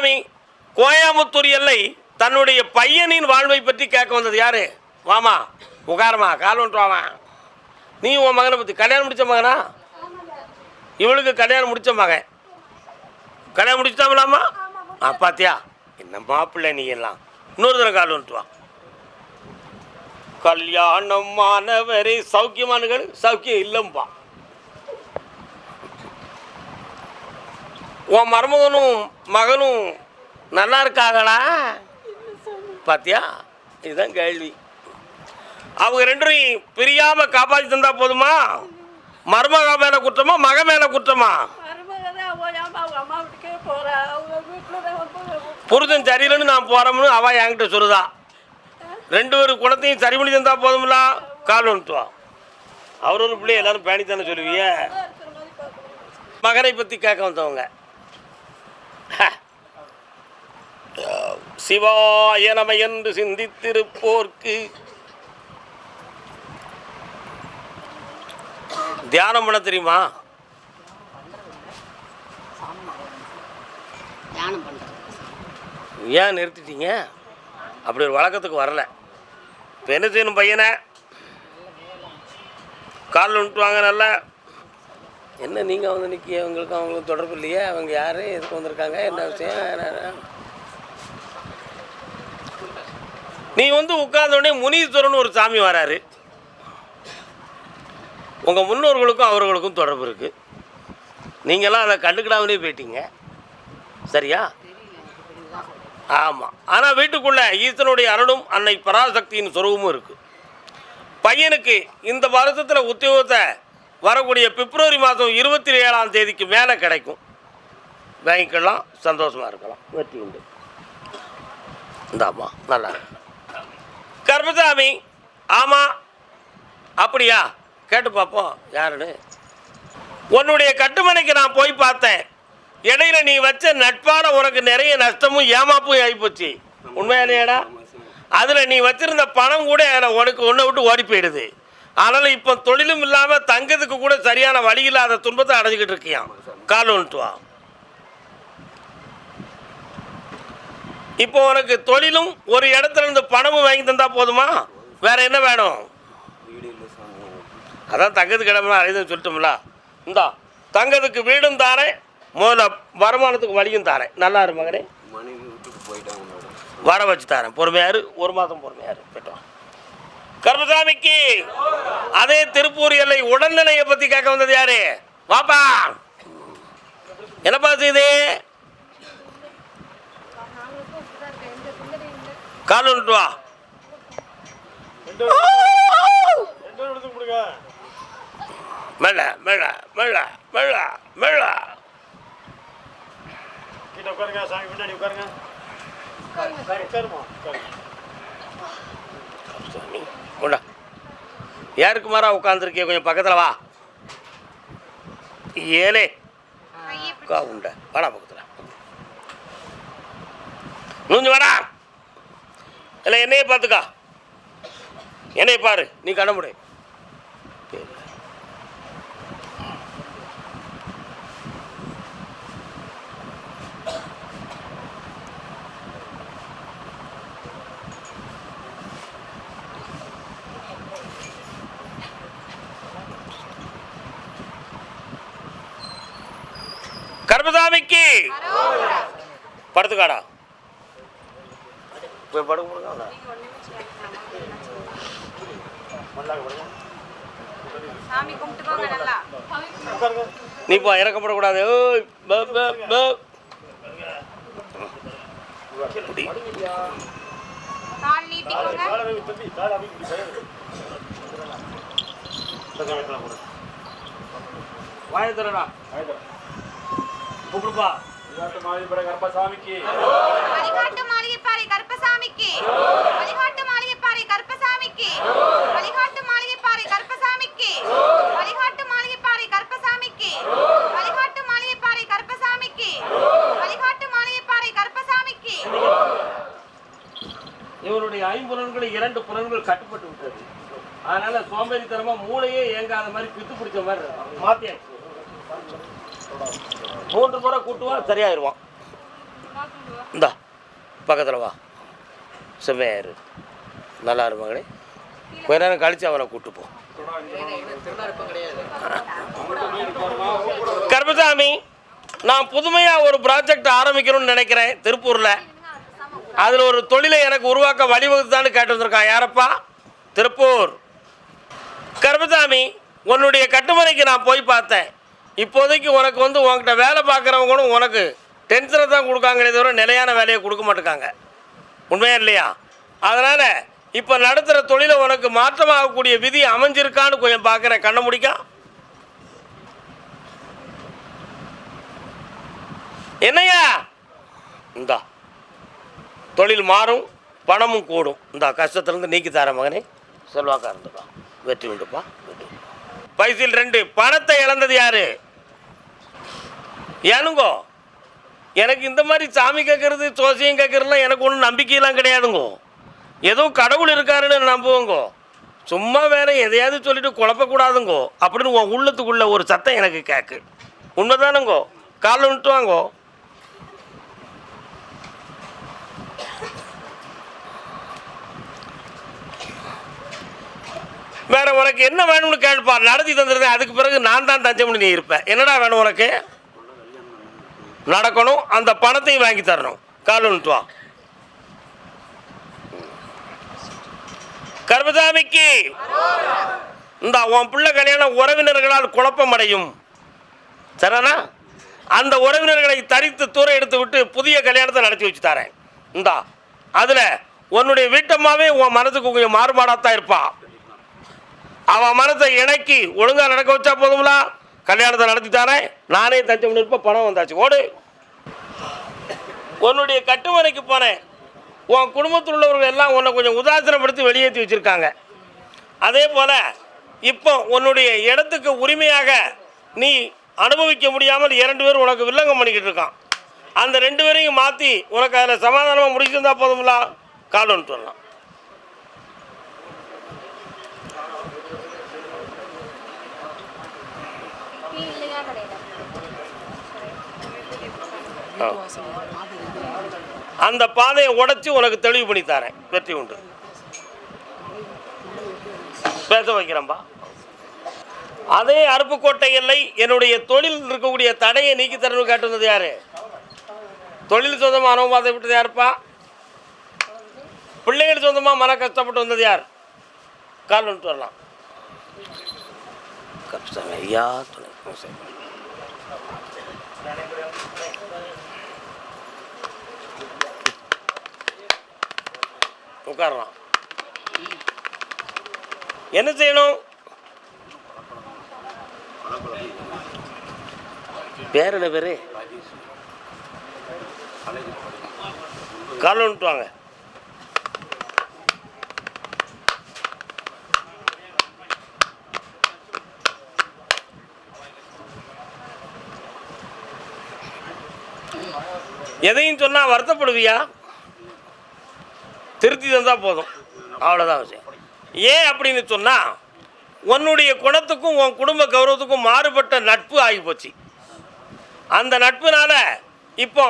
கருப்பசாமி கோயம்புத்தூர் எல்லை தன்னுடைய பையனின் வாழ்வை பற்றி கேட்க வந்தது யாரு? வாமா உட்காரமா, கால் ஒன்று வாமா. நீ உன் மகனை பற்றி கல்யாணம் முடித்த மகனா? இவளுக்கு கல்யாணம் முடித்த மகன். கல்யாணம் முடிச்சுட்டாமலாமா? பாத்தியா என்ன மாப்பிள்ளை நீ எல்லாம். இன்னொரு தடவை கால் ஒன்று வா. கல்யாணம் மாணவரே சௌக்கியமானுகள் சௌக்கியம் இல்லம்பா. உன் மருமகனும் மகனும் நல்லா இருக்காங்களா? பாத்தியா, இதுதான் கேள்வி. அவங்க ரெண்டும் பிரியாம காப்பாற்றி தந்தா போதுமா? மருமக மேல குற்றமா மக மேல குற்றமா? புருஷன் சரியில்லைன்னு நான் போறோம்னு அவ என்கிட்ட சொல்லுதா. ரெண்டு பேரும் குணத்தையும் சரி பண்ணி தந்தா போதும்ல. கால் வந்துட்டுவா. அவர் ஒரு பிள்ளை எல்லாரும் பேணித்தானே சொல்லுவீங்க. மகனை பற்றி கேட்க வந்தவங்க சிவாய நம என்று சிந்தித்திருப்போர்க்கு தியானம் பண்ண தெரியுமா? ஏன் நிறுத்திட்டீங்க? அப்படி ஒரு வழக்கத்துக்கு வரல. இப்போ என்ன செய்யணும்? பையனை காலில் விட்டுவாங்க. நல்லா என்ன நீங்கள் வந்து நிற்கி அவங்களுக்கு அவங்களுக்கு தொடர்பு இல்லையே? அவங்க யார், எதுக்கு வந்திருக்காங்க, என்ன விஷயம்? நீ வந்து உட்கார்ந்தோடனே முனீஸ்வரன் ஒரு சாமி வராரு. உங்கள் முன்னோர்களுக்கும் அவர்களுக்கும் தொடர்பு இருக்குது. நீங்களாம் அதை கண்டுக்கிடாமலே போயிட்டீங்க. சரியா? ஆமாம். ஆனால் வீட்டுக்குள்ளே ஈசனுடைய அருளும் அன்னை பராசக்தியின் சொருவமும் இருக்குது. பையனுக்கு இந்த வருஷத்தில் உத்தியோகத்தை வரக்கூடிய பிப்ரவரி மாதம் 27ஆம் தேதிக்கு மேலே கிடைக்கும். வாங்கிக்கலாம், சந்தோஷமாக இருக்கலாம். வெற்றி உண்டு. இந்தாம்மா நல்லா கருப்பசாமி. ஆமாம் அப்படியா? கேட்டு பார்ப்போம் யாருன்னு. உன்னுடைய கட்டுமனைக்கு நான் போய் பார்த்தேன். இடையில நீ வச்ச நட்பான உனக்கு நிறைய நஷ்டமும் ஏமாப்பும் ஆகிப்போச்சு. உண்மையானேடா? அதில் நீ வச்சிருந்த பணம் கூட உனக்கு ஒன்றை விட்டு ஓடி போயிடுது. அதனால் இப்போ தொழிலும் இல்லாமல் தங்கத்துக்கு கூட சரியான வழி இல்லாத துன்பத்தை அடைஞ்சிக்கிட்டு இருக்கியான். கால் வந்துட்டு வா. இப்போ உனக்கு தொழிலும் ஒரு இடத்துல இருந்து பணமும் வாங்கி தந்தா போதுமா? வேற என்ன வேணும்? அதான் தங்கத்துக்கு இடம்லாம் அழைதுன்னு சொல்லிட்டோம்ல. இந்தா தங்கத்துக்கு வீடும் தாரேன், முதல்ல வருமானத்துக்கு வழியும் தாரேன். நல்லா இரு மகனே. வர வச்சு தாரேன். பொறுமையாரு, ஒரு மாதம் பொறுமையாரு. போய்ட்டோம். கருப்பசாமிக்கு அதே திருப்பூர் எல்லை உடல்நிலையை பற்றி கேட்க வந்தது யாரு? வாப்பா. என்னப்பா செய்து? கால் வந்துட்டு வா. மெல்ல மெல்ல மெல்ல மெல்ல மெல்ல. கொண்டா. யாருக்கு மாறா உட்காந்துருக்கிய? கொஞ்சம் பக்கத்தில் வா. ஏலே உண்ட வாடா பக்கத்தில். நூஞ்சு வாடா. இல்லை என்னையே பார்த்துக்கா. என்னைய பாரு. நீ கண்ண முடி. கருப்பசாமிக்கு படுத்துக்காடா. போய் படுக்க முடியுங்க. நீ போ, இறக்கப்படக்கூடாது. வாய தரடா. கூப்பிடுப்பா. கருப்பசாமிக்கு வழிகாட்டு மாளிகைப்பாறை கருப்பசாமிக்கு வழிகாட்டு மாளிகைப்பாறை கருப்பசாமிக்கு வழிகாட்டு மாளிகைப்பாறை கருப்பசாமிக்கு வழிகாட்டு மாளிகைப்பாறை கருப்பசாமிக்கு வழிகாட்டு மாளிகைப்பாறை கருப்பசாமிக்கு வழிகாட்டு மாளிகைப்பாறை கருப்பசாமிக்கு. இவருடைய ஐம்புலன்களை 2 புலன்கள் கட்டுப்பட்டு விட்டது. அதனால சோம்பேறித்தனமா மூளையே இயங்காத மாதிரி பித்து பிடிச்ச மாதிரி மாத்தியாச்சு. 3 முறை கூட்டுவான், சரியாயிருவான். இந்தா பக்கத்தில் வா. செம்மையாரு, நல்லா இருப்பாங்களே. கொஞ்ச நேரம் கழித்து அவனை கூப்பிட்டு போ. கருப்பசாமி, நான் புதுமையாக ஒரு ப்ராஜெக்ட் ஆரம்பிக்கணும்னு நினைக்கிறேன் திருப்பூரில். அதில் ஒரு தொழிலை எனக்கு உருவாக்க வழிவகுத்தான்னு கேட்டு வந்திருக்கான். யாரப்பா? திருப்பூர். கருப்பசாமி, உன்னுடைய கட்டுமனைக்கு நான் போய் பார்த்தேன். இப்போதைக்கு உனக்கு உன்கிட்ட வேலை பார்க்குறவங்களும் உனக்கு டென்ஷனை தான் கொடுக்காங்களே தவிர நிலையான வேலையை கொடுக்க மாட்டேங்காங்க. உண்மையா இல்லையா? அதனால் இப்போ நடத்துகிற தொழிலை உனக்கு மாற்றமாகக்கூடிய விதி அமைஞ்சிருக்கான்னு கொஞ்சம் பார்க்குறேன். கண்ண முடிக்கா? என்னையா? இந்தா தொழில் மாறும், பணமும் கூடும். இந்த கஷ்டத்துலேருந்து நீக்கி தர மகனே. செல்வாக்கா இருந்துப்பா, வெற்றி உண்டுப்பா. பைசில் 2. பணத்தை இழந்தது யாரு? ஏனுங்கோ, எனக்கு இந்த மாதிரி சாமி கேட்கறது சோசியம் கேட்கறதுலாம் எனக்கு ஒன்றும் நம்பிக்கையெல்லாம் கிடையாதுங்கோ. ஏதோ கடவுள் இருக்காருன்னு நம்புவோங்கோ. சும்மா வேற எதையாவது சொல்லிட்டு குழப்பக்கூடாதுங்கோ அப்படின்னு உன் உள்ளத்துக்குள்ள ஒரு சத்தம் எனக்கு கேட்கு. உண்மைதானுங்கோ? காலில் விட்டு வாங்கோ. வேற உனக்கு என்ன வேணும்னு கேட்பா, நடத்தி தந்துருந்தேன். அதுக்கு பிறகு நான் தான் தஞ்சம்னு நீ இருப்ப. என்னடா வேணும் உனக்கு? நடக்கணும், அந்த பணத்தையும் வாங்கி தரணும். காலுன்ட்டு வா. கருப்பசாமிக்கு இந்த உன் பிள்ளை கல்யாணம் உறவினர்களால் குழப்பம் அடையும். சரிண்ணா? அந்த உறவினர்களை தரித்து தூர எடுத்து விட்டு புதிய கல்யாணத்தை நடத்தி வச்சு தரேன். இந்தா அதில் உன்னுடைய வீட்டம்மாவே உன் மனதுக்கு கொஞ்சம் மாறுபாடாத்தான் இருப்பா. அவன் மனத்தை இணக்கி ஒழுங்காக நடக்க வச்சா போதுங்களா? கல்யாணத்தை நடத்தி தரேன். நானே தஞ்சம் நிற்ப. பணம் வந்தாச்சு. ஓடு. உன்னுடைய கட்டுமனைக்கு போனேன். உன் குடும்பத்தில் உள்ளவர்கள் எல்லாம் உன்னை கொஞ்சம் உதாசனப்படுத்தி வெளியேற்றி வச்சுருக்காங்க. அதே போல் இப்போ உன்னுடைய இடத்துக்கு உரிமையாக நீ அனுபவிக்க முடியாமல் 2 பேர் உனக்கு வில்லங்கம் பண்ணிக்கிட்டு இருக்கான். அந்த 2 பேரையும் மாற்றி உனக்கு அதில் சமாதானமாக முடிச்சிருந்தா போதுங்களா? கால் ஒன்று வரலாம். அந்த பாதையை உடைச்சு உனக்கு தெளிவு பண்ணி தரேன். வெற்றி உண்டு. பேச வைக்கிறேன்பா. அதே அருப்புக்கோட்டை எல்லை என்னுடைய தொழில் இருக்கக்கூடிய தடையை நீக்கி தரணும் கேட்டு வந்தது யாரு? தொழில் சொந்தமாக அனுபவத்தை விட்டது யாருப்பா? பிள்ளைகள் சொந்தமாக மன கஷ்டப்பட்டு வந்தது யார்? கால் வந்துட்டு வரலாம். ஐயா துணை உட்காரலாம். என்ன செய்யணும்? பேர் என்ன பேரு? கால் வந்துட்டு வாங்க. எதையும் சொன்னால் வருத்தப்படுவியா? திருத்தி தந்தால் போதும், அவ்வளோதான் விஷயம். ஏன் அப்படின்னு சொன்னால், உன்னுடைய குணத்துக்கும் உன் குடும்ப கௌரவத்துக்கும் மாறுபட்ட நட்பு ஆகி போச்சு. அந்த நட்புனால இப்போ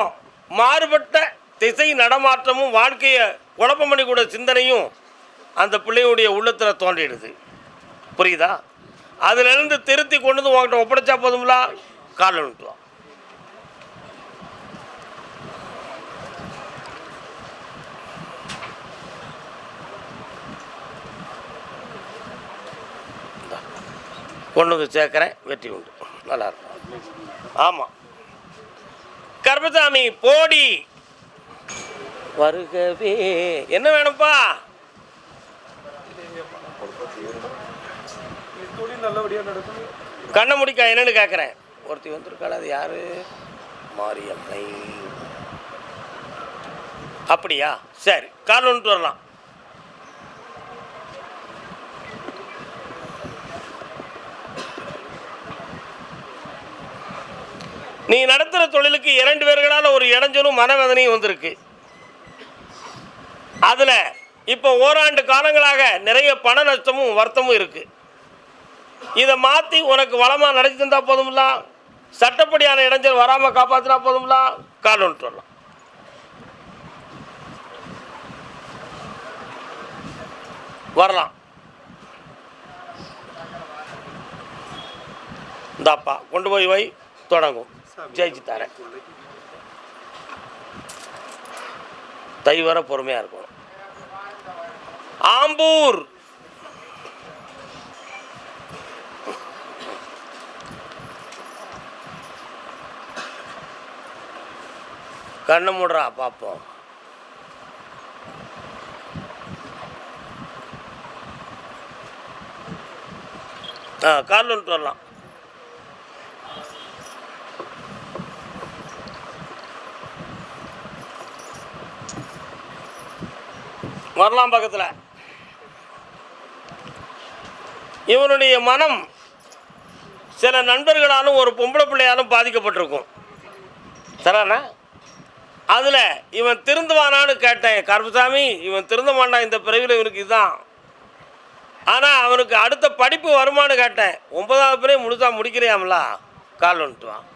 மாறுபட்ட திசை நடமாற்றமும் வாழ்க்கையை குழப்பம் பண்ணிக்கூட சிந்தனையும் அந்த பிள்ளையுடைய உள்ளத்தில் தோன்றிடுது. புரியுதா? அதிலிருந்து திருத்தி கொண்டு வந்து உங்கள்கிட்ட ஒப்படைச்சா போதுங்களா? காலில் விட்டுவா. கொண்டு வந்து சேர்க்குறேன். வெற்றி உண்டு. நல்லாயிருக்கும். ஆமாம். கருப்பசாமி போடி வருகவே. என்ன வேணும்ப்பா? கண்ணை முடிக்கா. என்னன்னு கேட்குறேன். ஒருத்தி வந்துருக்காள். அது யாரு? மாரியம்மை. அப்படியா? சரி, கால் வந்துட்டு வரலாம். நீ நடத்துகிற தொழிலுக்கு 2 பேர்களால் ஒரு இடைஞ்சலும் மனவேதனையும் வந்திருக்கு. அதில் இப்போ ஓராண்டு காலங்களாக நிறைய பண நஷ்டமும் வருத்தமும் இருக்குது. இதை மாற்றி உனக்கு வளமாக நடத்தி தந்தால் போதும்ல. சட்டப்படியான இடைஞ்சல் வராமல் காப்பாற்றினா போதும்ல. கால் வந்துட்டு வரலாம். வரலாம். இந்தாப்பா கொண்டு போய் வை, தொடங்கும். ஜெயிச்சு தரேன். தை வர பொறுமையாக இருக்கணும். ஆம்பூர் கண்ணு மூடுறா பார்ப்போம். கால் வந்துட்டு வரலாம். வரலாம் பக்கத்தில். இவனுடைய மனம் சில நண்பர்களாலும் ஒரு பொம்பளை பிள்ளையாலும் பாதிக்கப்பட்டிருக்கும். சரிண்ணா? அதில் இவன் திருந்துவானான்னு கேட்டேன். கருப்புசாமி, இவன் திருந்த மாட்டான், இந்த பிறவியில் இவனுக்கு இதுதான். ஆனால் அவனுக்கு அடுத்த படிப்பு வருமானு கேட்டேன். 9வது பிறகு முழுசா முடிக்கிறியாமல? கால் வந்துட்டுவான்.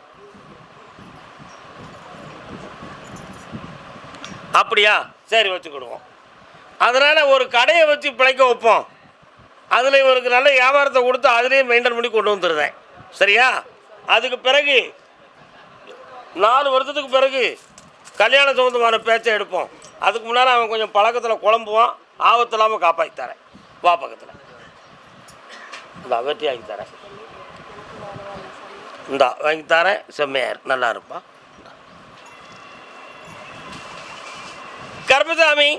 அப்படியா? சரி, வச்சுக்கிடுவோம். அதனால் ஒரு கடையை வச்சு பிழைக்க வைப்போம். அதில் இவருக்கு நல்ல வியாபாரத்தை கொடுத்து அதிலேயே மெயின்டைன் பண்ணி கொண்டு வந்துடுறேன். சரியா? அதுக்கு பிறகு 4 வருஷத்துக்கு பிறகு கல்யாண சம்பந்தமான பேச்சை எடுப்போம். அதுக்கு முன்னால் அவன் கொஞ்சம் பழக்கத்தில் குழம்புவான். ஆபத்து இல்லாமல் காப்பாற்றி தரேன். வா பக்கத்தில். இந்தா வெட்டி ஆக்கி தரேன். இந்தா வாங்கி தரேன். செம்மையார் நல்லா இருப்பான். கருப்பசாமி,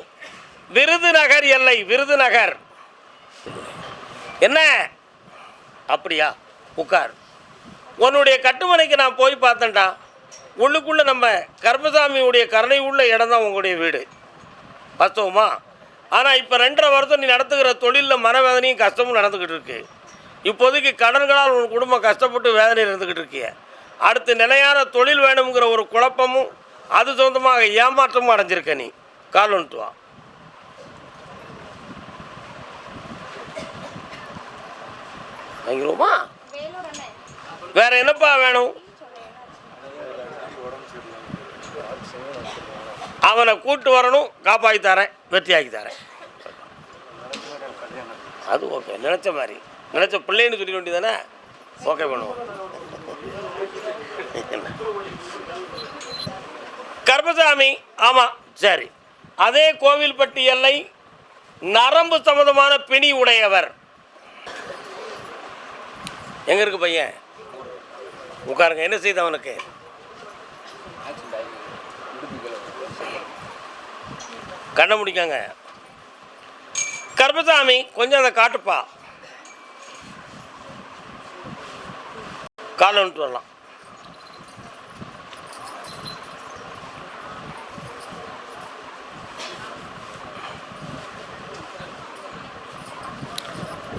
விருதுநகர் எல்லை. விருதுநகர் என்ன? அப்படியா? உட்கார். உன்னுடைய கட்டுமனைக்கு நான் போய் பார்த்தேன்டா. உள்ளுக்குள்ளே நம்ம கருப்பசாமியுடைய கருணை உள்ள இடம் தான் உங்களுடைய வீடு. வாஸ்தவமா? ஆனால் இப்போ 2.5 வருஷம் நீ நடத்துகிற தொழிலில் மனவேதனையும் கஷ்டமும் நடந்துக்கிட்டு இருக்கு. இப்போதைக்கு கடன்களால் உன் குடும்பம் கஷ்டப்பட்டு வேதனையில் இருந்துக்கிட்டு இருக்கிய. அடுத்து நிலையான தொழில் வேணுங்கிற ஒரு குழப்பமும் அது சொந்தமாக ஏமாற்றமும் அடைஞ்சிருக்க. நீ கால் வந்துட்டு வா. வாங்கிடுவோமா? வேற என்னப்பா வேணும்? அவனை கூட்டு வரணும். காப்பாற்றி தரேன், வெற்றியாக்கி தரேன். அது ஓகே. நினச்ச மாதிரி நினச்ச பிள்ளைன்னு சொல்லிட வேண்டியதானே? ஓகே பண்ணுவோம். கருப்பசாமி, ஆமாம், சரி. அதே கோவில்பட்டி எல்லை, நரம்பு சம்பந்தமான பிணி உடையவர். எங்க இருக்கு பையன்? உட்காருங்க. என்ன செய்த அவனுக்கு? கண்ணை முடிக்காங்க. கருப்பசாமி, கொஞ்சம் அதை காட்டுப்பா. காலை வந்துட்டு வரலாம்.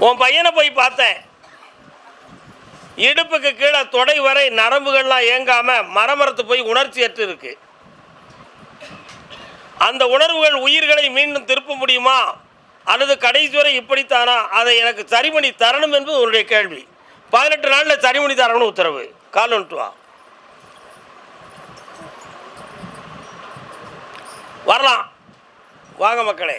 உன் பையனை போய் பார்த்தேன். இடுப்புக்கு கீழே தொடை வரை நரம்புகள்லாம் இயங்காம மரமரத்து போய் உணர்ச்சி ஏற்று இருக்கு. அந்த உணர்வுகள் உயிர்களை மீண்டும் திருப்ப முடியுமா அல்லது கடைசி வரை இப்படித்தானா? அதை எனக்கு சரி பண்ணி தரணும் என்பது உன்னுடைய கேள்வி. 18 நாளில் சரி பண்ணி தரணும்னு உத்தரவு. கால் வந்துட்டு வா. வரலாம். வாங்க மக்களே.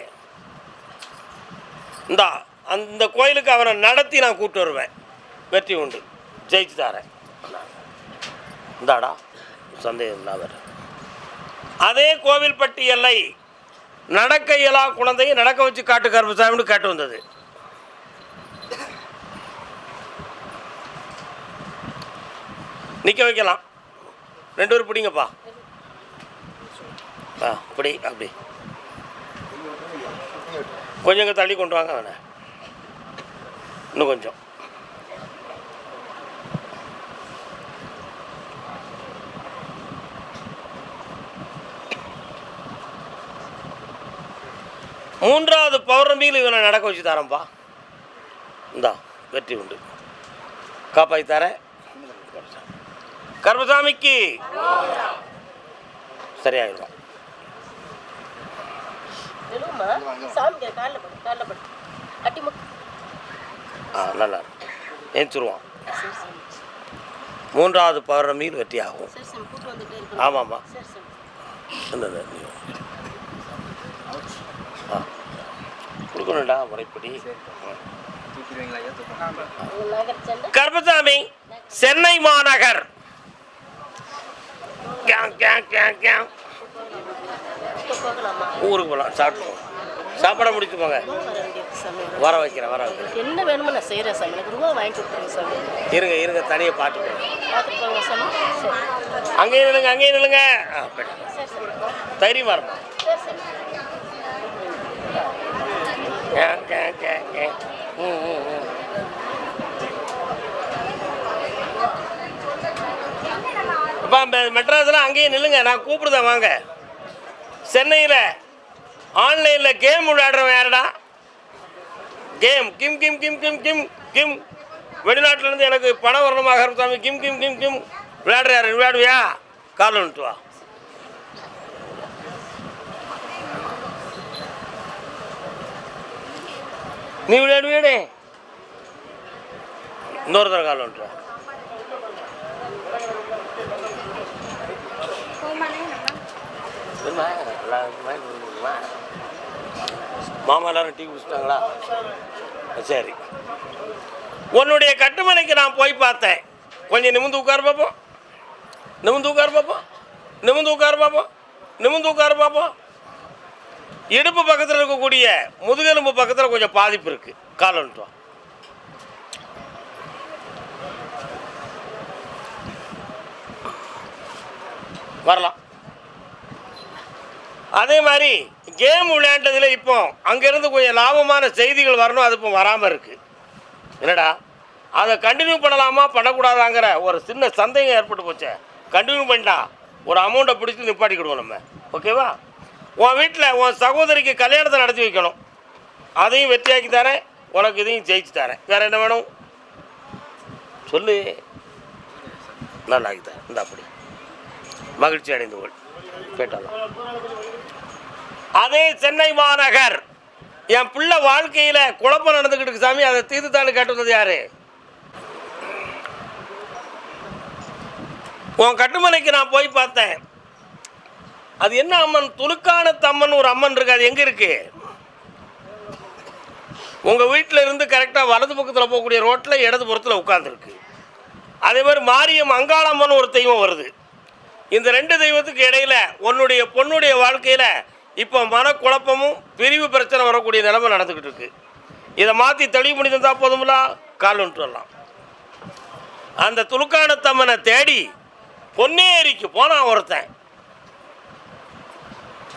இந்தா அந்த கோயிலுக்கு அவனை நடத்தி நான் கூப்பிட்டு வருவேன். வெற்றி உண்டு. ஜெயிச்சு தரேன். இந்தாடா, சந்தேகம் இல்லாத. அதே கோவில்பட்டி எல்லை, நடக்க இயலா குழந்தையை நடக்க வச்சு காட்டு கருப்பசாமின்னு கேட்டு வந்தது. நிற்க வைக்கலாம். 2 பேரும் பிடிங்கப்பா. அப்படி அப்படி கொஞ்சம் தள்ளி கொண்டு வாங்க. அவனை இன்னும் கொஞ்சம். மூன்றாவது பௌர்ணமியில் இவனை நடக்க வச்சு தரேன்ப்பா. இந்தா வெற்றி உண்டு. காப்பாற்றி தரேன். கருப்பசாமிக்கு சரியாயிடும். நல்லா ஏஞ்சிருவான். 3வது பௌர்ணமியில் வெற்றி ஆகும். ஆமாம்மா. கொடுக்கணும்டா முறைப்படி. கருப்பசாமி சென்னை மாநகர் ஊருக்கு போகலாம். சாப்பிட்டு சாப்பாடை முடிச்சு போங்க. வர வைக்கிறேன் என்ன வேணுமோ நான் செய்கிறேன் சாமி. எனக்கு ரூபா வாங்கி கொடுத்துருங்க சாமி. இருங்க தனியாக பார்த்துக்கோங்க. பார்த்துட்டு போங்க சாமி. அங்கேயே நில்லுங்க. தைரியமாக இருக்கும். இப்போ மெட்ராஸில் அங்கேயே நில்லுங்க. நான் கூப்பிடுதேன் வாங்க. சென்னையில் ஆன்லைனில் கேம் விளையாடுறவன் யாருடா? கேம் கிம் கிம் கிம் கிம் கிம் கிம் வெளிநாட்டிலேருந்து எனக்கு பணம் வரணுமாக சாமி. கிம் கிம் கிம் கிம் விளையாடுறாரு. விளையாடுவியா? கால் வந்துட்டு வா. நீ விளையாடுவியாடே? இன்னொரு தடவை கால் வந்துட்டு வா. மாமா எல்லாரும் டீ குடிச்சிட்டாங்களா? சரி. உன்னுடைய கட்டுமனைக்கு நான் போய் பார்த்தேன். கொஞ்சம் நிமிந்து உட்கார் பார்ப்போம். இடுப்பு பக்கத்தில் இருக்கக்கூடிய முதுகெலும்பு பக்கத்தில் கொஞ்சம் பாதிப்பு இருக்கு. கால் வந்துட்டோம். வரலாம். அதே மாதிரி கேம் விளையாண்டதில் இப்போ அங்கேருந்து கொஞ்சம் லாபமான செய்திகள் வரணும். அது இப்போ வராமல் இருக்குது. என்னடா அதை கண்டினியூ பண்ணலாமா பண்ணக்கூடாதாங்கிற ஒரு சின்ன சந்தேகம் ஏற்பட்டு போச்சு. கண்டினியூ பண்ணிட்டா ஒரு அமௌண்ட்டை பிடிச்சி நிப்பாட்டிக்கிடுவோம் நம்ம. ஓகேவா? உன் வீட்டில் உன் சகோதரிக்கு கல்யாணத்தை நடத்தி வைக்கணும். அதையும் வெற்றியாக்கி தரேன். உனக்கு இதையும் ஜெயிச்சு தரேன். வேறு என்ன வேணும் சொல்லு. நல்லா ஆக்கி தரேன். இந்த அப்படி மகிழ்ச்சி அடைந்து கொள். கேட்டாலும் அதே சென்னை மாநகர் என் பிள்ளை வாழ்க்கையில் குழப்பம் நடந்துக்கிட்டு இருக்கு சாமி. அதை தீர்த்துத்தான்னு கேட்டுள்ளது யாரு? உன் கட்டுமனைக்கு நான் போய் பார்த்தேன். அது என்ன அம்மன்? துலுக்கான தம்மன் ஒரு அம்மன் இருக்கு. அது எங்கே இருக்கு? உங்கள் வீட்டில் இருந்து கரெக்டாக வலது பக்கத்தில் போகக்கூடிய ரோட்டில் இடது புறத்தில் உட்காந்துருக்கு. அதே மாதிரி மாரியம் அங்காளம்மன் ஒரு தெய்வம் வருது. இந்த ரெண்டு தெய்வத்துக்கு இடையில் உன்னுடைய பொண்ணுடைய வாழ்க்கையில் இப்போ மனக்குழப்பமும் பிரிவு பிரச்சனை வரக்கூடிய நிலைமை நடந்துக்கிட்டு இருக்கு. இதை மாற்றி தெளிவு பண்ணி தந்தால் போதுங்களா? கால் வந்துட்டு வரலாம். அந்த துலுக்கானத்தம்மனை தேடி பொன்னேரிக்கு போனான் ஒருத்தன்.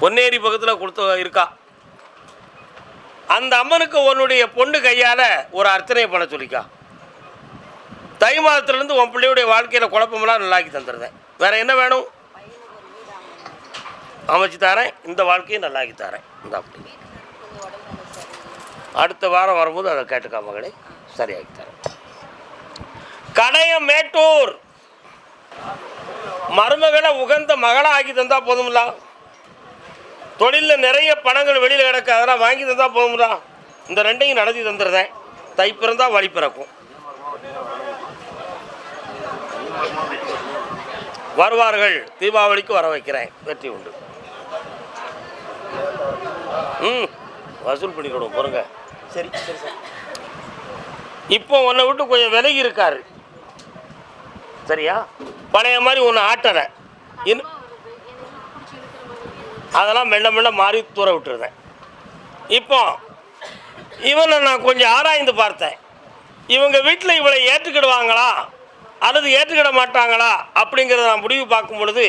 பொன்னேரி பக்கத்தில் கொடுத்து இருக்கா. அந்த அம்மனுக்கு உன்னுடைய பொண்ணு கையால் ஒரு அர்ச்சனையை பண்ண சொல்லிக்கா. தை மாதத்துலேருந்து உன் பிள்ளையுடைய வாழ்க்கையில் குழப்பமெல்லாம் நல்லாக்கி தந்துடுறேன். வேறு என்ன வேணும்? அமைச்சு தரேன். இந்த வாழ்க்கையை நல்லாக்கி தரேன். இந்த அப்படி அடுத்த வாரம் வரும்போது அதை கேட்டுக்கா மகளே. சரியாக்கி தரேன். கடையம் மேட்டூர் மருமகளை உகந்த மகளாக ஆக்கி தந்தால் போதும்ல. தொழிலில் நிறைய பணங்கள் வெளியில் கிடக்கு. அதெல்லாம் வாங்கி தந்தால் போதும்ல. இந்த ரெண்டையும் நடத்தி தந்துடுறேன். தை பிறந்தால் வழி பிறக்கும். வருவார்கள். தீபாவளிக்கு வர வைக்கிறேன். வெற்றி உண்டு. வசூல் பண்ணிக்கணும் பொறுங்க. சரி சரி சார். இப்போ உன்னை விட்டு கொஞ்சம் விலகி இருக்காரு. சரியா? பழைய மாதிரி ஒன்று ஆட்டலை. அதெல்லாம் மெல்ல மெல்ல மாறி தூர விட்டுருந்தேன். இப்போ இவனை நான் கொஞ்சம் ஆராய்ந்து பார்த்தேன். இவங்க வீட்டில் இவளை ஏற்றுக்கிடுவாங்களா அல்லது ஏற்றுக்கிட மாட்டாங்களா அப்படிங்கிறத நான் முடிவு பார்க்கும் பொழுது,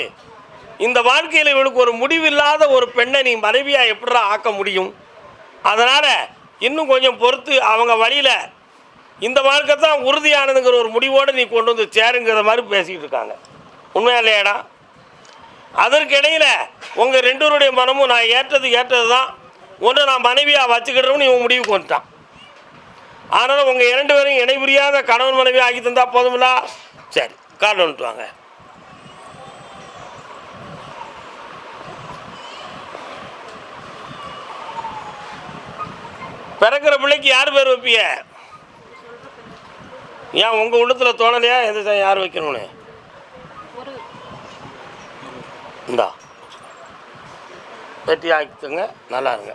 இந்த வாழ்க்கையில் இவளுக்கு ஒரு முடிவில்லாத ஒரு பெண்ணை நீ மனைவியாக எப்படிடா ஆக்க முடியும்? அதனால் இன்னும் கொஞ்சம் பொறுத்து அவங்க வழியில் இந்த வாழ்க்கை தான் உறுதியானதுங்கிற ஒரு முடிவோடு நீ கொண்டு வந்து சேருங்கிற மாதிரி பேசிக்கிட்டு இருக்காங்க. உண்மையா இல்லையாடா? அதற்கிடையில் உங்கள் ரெண்டூருடைய மனமும் நான் ஏற்றது தான். ஒன்று நான் மனைவியாக வச்சுக்கிட்டோம்னு இவன் முடிவுக்கு வந்துட்டான். அதனால் உங்கள் இரண்டு பேரும் இணை புரியாத கணவன் மனைவி ஆக்கி தந்தால் போதுமில்லா? சரி, கால் வந்துட்டு வாங்க. பிறக்கிற பிள்ளைக்கு யார் பேர் வைப்பிய? ஏன் உங்கள் உள்ளத்தில் தோணலையா எந்த யார் வைக்கணும்னு? இந்தா வெட்டி ஆக்கித்துங்க. நல்லா இருங்க.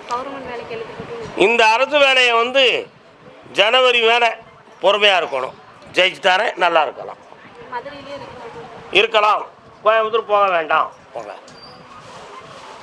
கவர்மெண்ட் வேலைக்கு எழுதிட்டு இந்த அரசு வேலையை வந்து ஜனவரி மேலே பொறுமையாக இருக்கணும். ஜெயிச்சு தரேன், நல்லா இருக்கலாம். மதுரையிலேயே இருக்கு. இருக்கலாம். கோயம்புத்தூர் போக வேண்டாம். போங்க.